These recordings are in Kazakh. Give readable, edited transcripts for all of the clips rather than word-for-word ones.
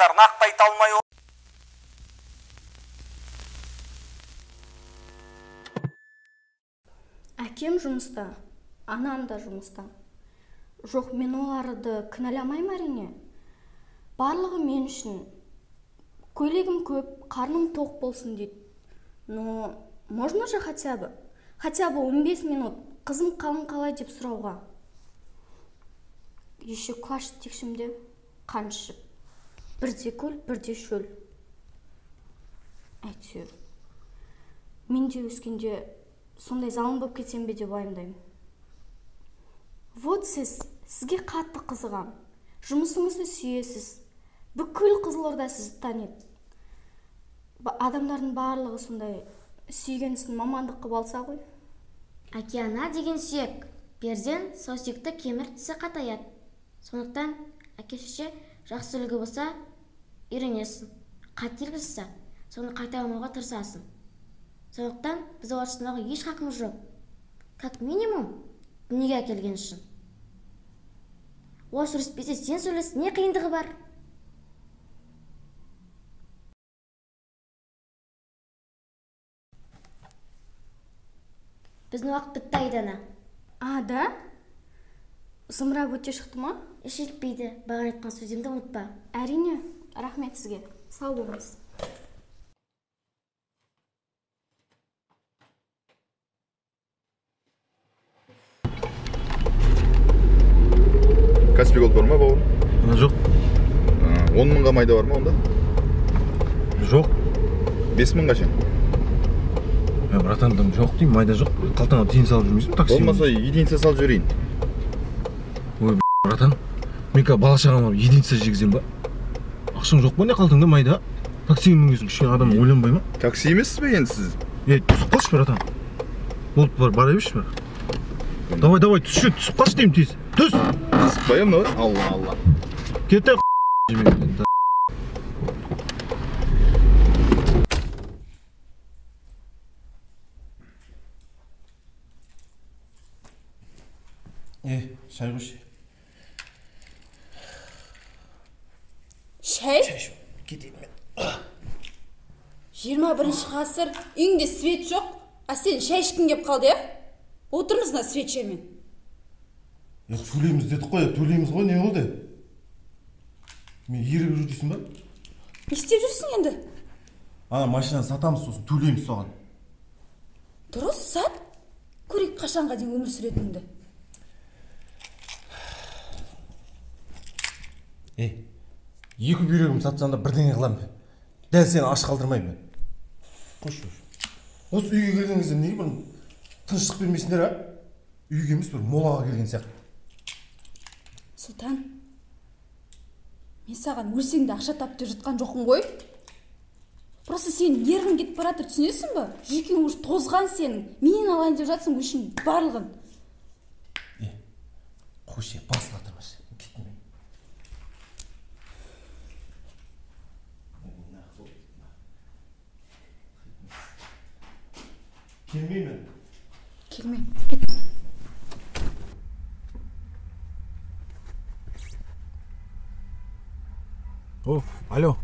адамдар нақты айта алмай. Әкем жұмыста, анам да жұмыста. Жоқ, мен оларды кінәламаймын әрине. Барлығы мен үшін. Көйлегім көп, қарным тоқ болсын дейді. Но можно же хотя бы 15 минут қызым қалың қалай деп сұрауға. Еще класс текшімде қан ішіп. Бірде көл, бірде шөл. Әйтеуір. Мен де өскенде сондай залым болып кетсем бе деп уайымдаймын. Вот сізге қатты қызығам. Жұмысыңызды сүйесіз. Бүкіл Қызылорда сізді таниды. Адамдардың барлығы сондай сүйгенсін мамандық қылып алса ғой. Океана деген сүйек. Берден саусекті кемір тісі қатаяды. Сондықтан әке-шеше жақсы үлгі болса, үйренесің. Қателік жасаса, соны қайта алмауға тырысасың. Сондықтан біз орысындағы еш хақымыз жоқ. Как минимум, дүниеге әкелген үшін. Орыс сөйлеспесе сен сөйлес, не қиындығы бар? Біздің уақыт бітті Айдана. Да? Зымырап өте шықты ма? Жетпейді, бағана айтқан сөзімді ұмытпа. Әрине, рахмет сізге. Сау болыңыз. Каспий голд бар ма, бауырым? Жоқ. 10 мыңға майда бар ма онда? Жоқ. 5 мыңға ше? Братан, жоқ деймін, майда жоқ. Қалтаңа тиын салып жүрмейсің, такси. Болмаса единица салып жіберейін. Ой, братан, мен қазір бала шағама единица жегізем ба? Ақшаң жоқ па не қалтаңда майда? Таксиге мінгесің, кішкене адам ойланбай ма? Такси емессіз бе енді сіз? Түсіп қалшы, братан. Болып бара берші, брат. Давай, түсіп қалшы деймін тез. Түс! Қысықпай мұны? Алла. Кетті шай қойшы. Шай? Шай шу, кетейін мен. 21 ғасыр, үйіңде свет жоқ, сен шай ішкің кеп қалды, Отырмызна свет шаймен. Төлейміз дедік қой, төлейміз ғой, не болды? Мен ерігіп жүр дейсің ба? Не істеп жүрсің енді? Машинаны сатамыз, сосын төлейміз соған. Дұрыс, сат. Көрейік қашанға дейін өмір сүретініңді. Екі бүйрегім сатсам да бірдеңе қылам мен. Дәл сені аш қалдырмаймын мен. Қош. Осы үйге келген кезде неге бір тыныштық бермейсіңдер, Үйге емес бір молаға келген сияқты. Сұлтан, мен саған өлсеңді ақша тапты жатқан жоқпын ғой. Просто сен ерің кетіп баратыр, түсінесің ба? Жүйкең уже тозған сенің. Менен алайын деп жатсың үшін барлығын. Қош, басын атырмаш. Кеттім мен. Келмеймін. Келме, кет. Алло.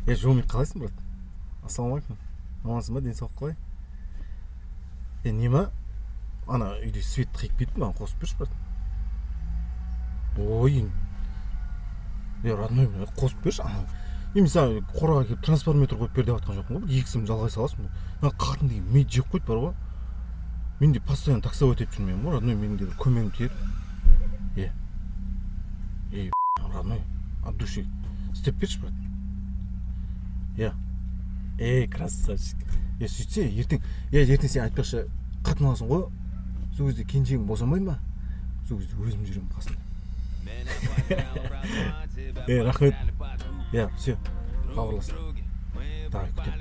Жомик, қалайсың, брат? Ассалаумалейкум. Амансың ба, денсаулық қалай? Нема? Ана үйде свет қиып кетті, маған қосып берші, брат. Ой, родной, қосып берші. Мен саған қораға келіп трансформатор қойып бер деп жатқан жоқпын ғой. Екісін жалғай саласың. Қатын деген мед жеп қойды бар ғой. Мен де постоянно такса өтеп жүрмеймін ғой, родной, менің де көмегім тиер. Родной, от души. Істеп берші, брат. Красавчик. Сөйтсе, ертең сен айтпақшы қатын аласың ғой. Сол кезде кенжең босамайды ма? Сол кезде өзім жүремін қасында. Рахмет. Все, хабарласың. Давай, күтем.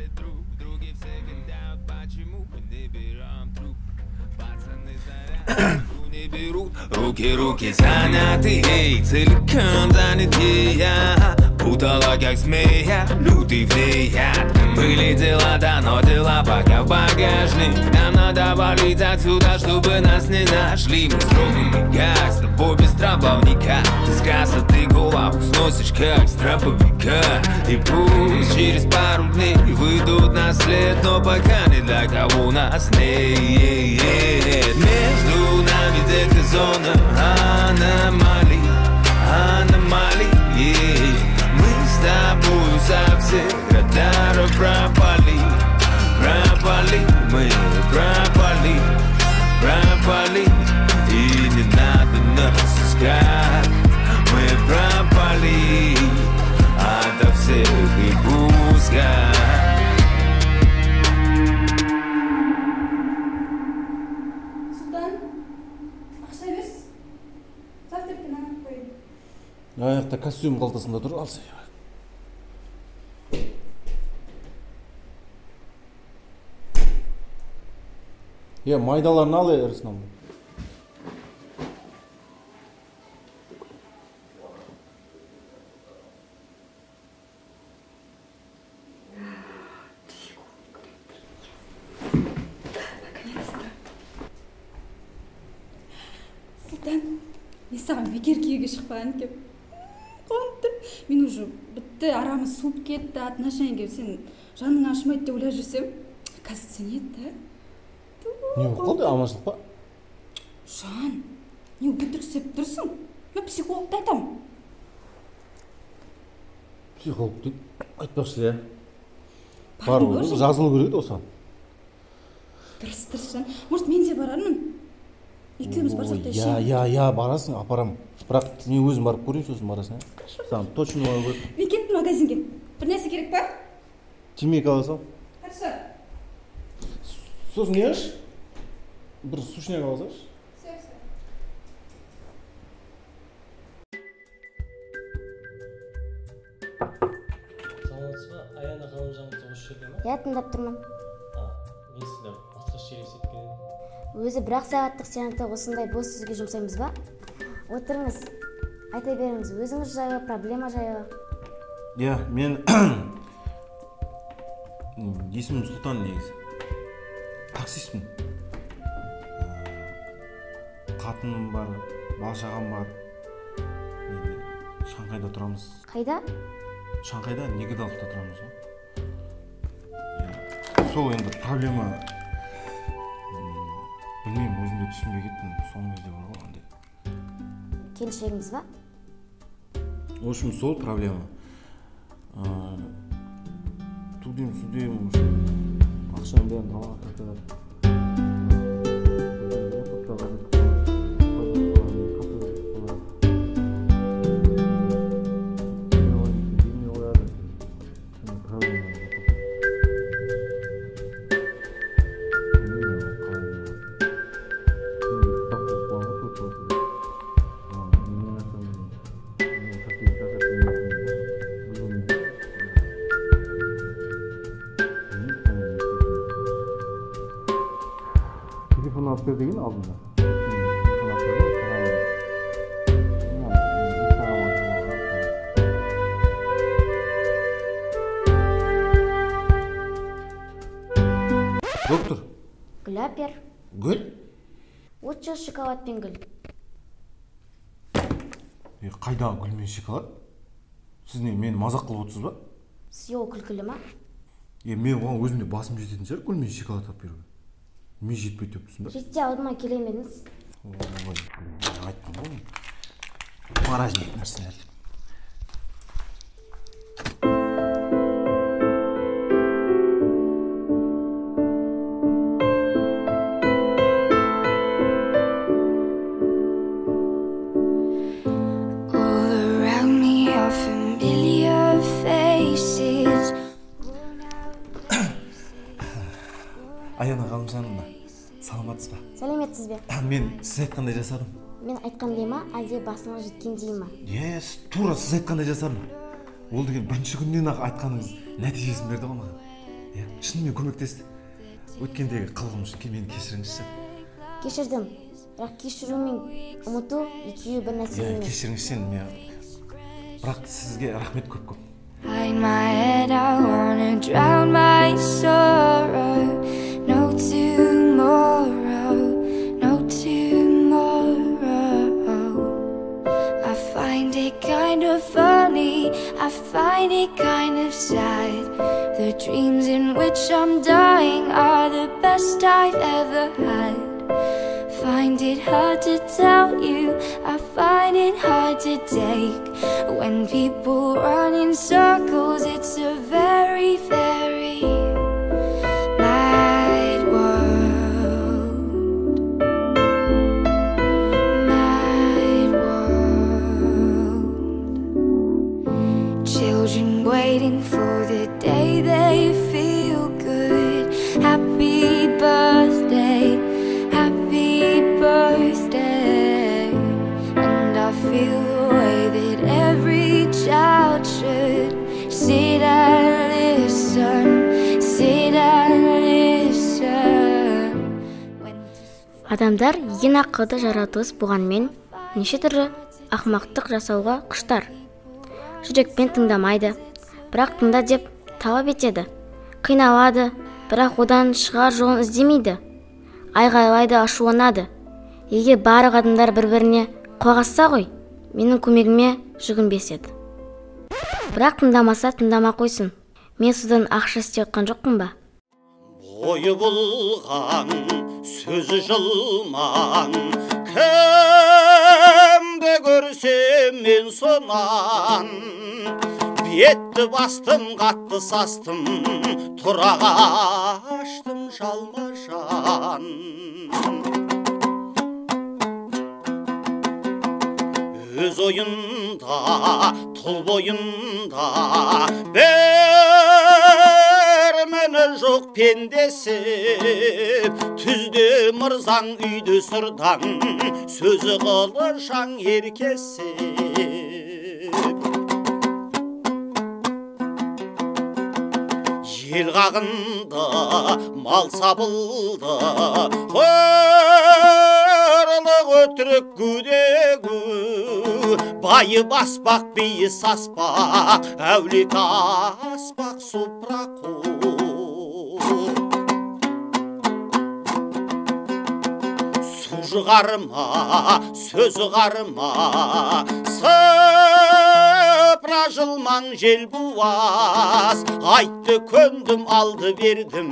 Руки заняты, ей, целиком заняты, я. Путала было как змея, лютый влияет. Вылетела давно, дела пока в багажник. Нам надо валить отсюда, чтобы нас не нашли. Мы строгими, как с тобой без трамбовника. Ты с красоты голову сносишь, как с трамбовика. И пусть через пару дней выйдут на след, но пока ни для кого нас нет. Между нами где-то зона аномалий, аномалий. Мы с тобою со всех радаров пропали, пропали, мы пропали, пропали. И не надо нас искать, мы пропали ото всех и пускай. Сұлтан, ақша берсіз. Завтракты нан алып қойын. Аяқта костюм қалтасында тұр, алса. Майдаларын ал, Арыснам. Сұлтан, мен саған бекер күйеуге шықпаған екем. Қуанып тұр. Мен уже бітті, арамыз суып кетті, отношениеге сен жаның ашымайды деп ойлап жүрсем, қазір сен еді. Не болды, аманшылық па? Жан, не өтіріксіп тұрсың? Мен психологты айтамын. Психолог дейді, айтпақшы, иә. Бар ғой, жазылу керек еді осыған. Дұрыс, Жан. Может, мен де барармын? Екеуміз барсақ та ішемін. Барасың, апарам. Бірақ мен өзім барып көрейін, сосын барасың. Саған точно барып көрейін. Мен кеттім магазинге. Бір нәрсе керек па? Темекі ала сал. Хорошо. Сосын не аш? Бір сушняк ала салшы. Саламатсыз ба? Аяна Ғалымжанқызы осы жерде ма? Иә, тыңдап тұрмын. Мен сізді басқа жерге кеткен едім. Өзі бір ақ сағаттық сеансты осындай бос сөзге жұмсаймыз ба? Отырыңыз, айта беріңіз, өзіңіз жайлы, проблема жайлы. Иә, мен есімім Сұлтан негізі. Таксистпін. Қатыным бар, бала-шағам бар. Шанхайда тұрамыз. Қайда? Шанхайда Негідалықта тұрамыз. Сол енді проблема. Білмеймін, өзім де түсінбей кеттім. Соңғы кезде бар ғой андай. Келіншегіңіз ба? В общем, сол проблема. Тудем, ақшаның бәрін далаға қайтарады. Телефон алып бер деген алдында. Доктор. Гүл әпер. Гүл? Отшы шоколад пен гүл. Қайдағы гүл мен шоколад? Сіз не, мені мазақ қылып отырсыз ба? Сіз ол күлкілі ма? Мен оған өзімде басым жететін шығар, гүл мен шоколад алып беруге. Мен жетпейді деп тұрсың ба? Жетте алдыма келемедіңіз. Айттым ғой. Маражник нәрселер. Аяна Ғалымжанова, саламатсыз ба? Сәлеметсіз бе? Мен сіз айтқандай жасадым. Мен айтқандай ма, әлде басыңа жеткендей ма? Тура сіз айтқандай жасадым. Ол деген бірінші күннен ақ айтқаныңыз нәтижесін берді ғой маған. Шынымен көмектесті. Өткендегі қылығым үшін мені кешіріңізші. Кешірдім, бірақ кешіру мен ұмыту екеуі бір нәрсе емес. Кешіріңізші, бірақ сізге рахмет көп. in my head, I wanna drown my sorrow. No tomorrow, no tomorrow. I find it kind of funny, I find it kind of sad. The dreams in which I'm dying are the best I've ever had. Find it hard to tell you, I find it hard to take. When people run in circles, it's a very, very mad world. Mad world. Children waiting for the day they feel good. Happy birthday, happy birthday. And I feel the way that every child should. Sit and listen, sit and listen. Адамдар ең ақылды жаратылыс болғанмен неше түрлі ақымақтық жасауға құштар. Жүрекпен тыңдамайды, бірақ тыңда деп талап етеді. Қиналады, бірақ одан шығар жолын іздемейді. Айғайлайды, ашуланады. Егер барлық адамдар бір-біріне қоғасса ғой, менің көмегіме жүгінбес еді. Бірақ тыңдамаса тыңдама қойсын. Мен содан ақша істеп отқан жоқпын ба? Бойы бұлған, сөзі жылман, кімді көрсем мен сонан. Бетті бастым, қатты састым, тұра қаштым жалма-жан. Өз ойында, тұл бойында, бір міні жоқ пендесі. Түзде мырзаң, үйді сырдан, сөзі қылышаң еркесі. Ел қағында, мал сабылды, қорлық өтірік күдегі. Байы баспақ, бейі саспақ, әулет аспақ, супрақу. Су жығарма, сөзі қарма, сыпыра жылмаң жел буаз. Айтты көндім, алды бердім,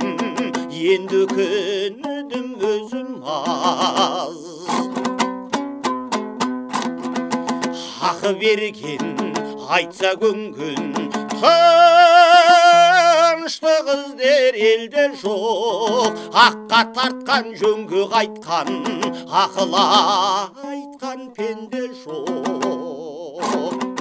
енді көндім өзім аз. Хақы берген, айтса көнгін, тыныштық іздер елде жоқ. Аққа тартқан, жөнге қайтқан, ақыл айтқан пенде жоқ.